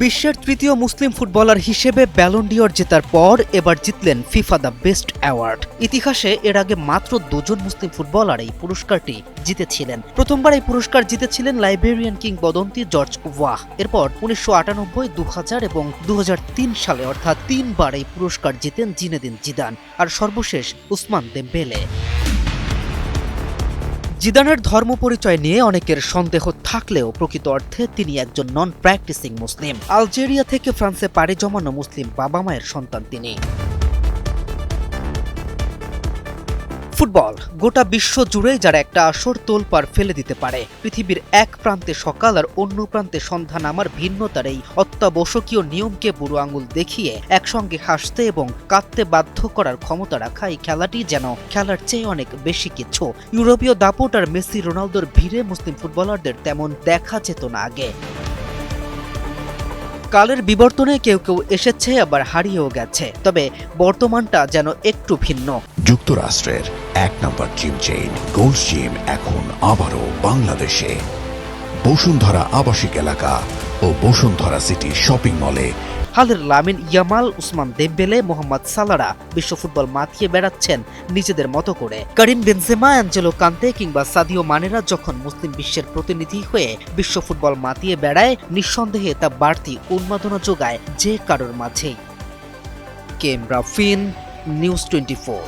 বিশ্বের তৃতীয় মুসলিম ফুটবলার হিসেবে ব্যালন ডিওর জেতার পর এবার জিতলেন ফিফা দ্য বেস্ট অ্যাওয়ার্ড। ইতিহাসে এর আগে মাত্র দুজন মুসলিম ফুটবলার এই পুরস্কারটি জিতেছিলেন। প্রথমবার এই পুরস্কার জিতেছিলেন লাইবেরিয়ান কিংবদন্তি জর্জ ওয়াহ। এরপর 1998, 2000 এবং 2003 সালে অর্থাৎ তিনবার এই পুরস্কার জিতেন জিনেদিন জিদান আর সর্বশেষ উসমান দেমবেলে। জিদানের ধর্ম পরিচয় নিয়ে অনেকের সন্দেহ থাকলেও প্রকৃত অর্থে তিনি একজন নন প্র্যাকটিসিং মুসলিম। আলজেরিয়া থেকে ফ্রান্সে পাড়ি জমানো মুসলিম বাবা মায়ের সন্তান তিনি। ফুটবল গোটা বিশ্ব জুড়েই যারা একটা আসর তোলপাড় ফেলে দিতে পারে। পৃথিবীর এক প্রান্তে সকাল আর অন্য প্রান্তে সন্ধ্যা নামার ভিন্নতার এই অত্যাবশ্যকীয় নিয়মকে বুড়ো আঙুল দেখিয়ে একসঙ্গে হাসতে এবং কাঁদতে বাধ্য করার ক্ষমতা রাখা এই খেলাটি যেন খেলার চেয়ে অনেক বেশি কিছু। ইউরোপীয় দাপট আর মেসি রোনালদোর ভিড়ে মুসলিম ফুটবলারদের তেমন দেখা যেত না আগে। কালের বিবর্তনে কেউ কেউ এসেছে আবার হারিয়েও গেছে, তবে বর্তমানটা যেন একটু ভিন্ন। যুক্তরাষ্ট্রের 1 নম্বর জিম চেইন গোল্ড জিম এখন আবারও বাংলাদেশে। বসুন্ধরা আবাসিক এলাকা ও বসুন্ধরা সিটি শপিং মলে হালের Lamine Yamal, Ousmane Dembele, Mohamed সালারা বিশ্ব ফুটবল মাতিয়ে বেড়াচ্ছেন নিজেদের মতো করে। কারিম বেনজেমা, অ্যাঞ্জেলো কান্তে কিংবা সাদিও মানেরা যখন মুসলিম বিশ্বের প্রতিনিধি হয়ে বিশ্ব ফুটবল মাতিয়ে বেড়ায়, নিঃসন্দেহে তা বাড়তি উন্মাদনা যোগায় যে কারোর মাঝেই। কেম রাফিন, নিউজ 24।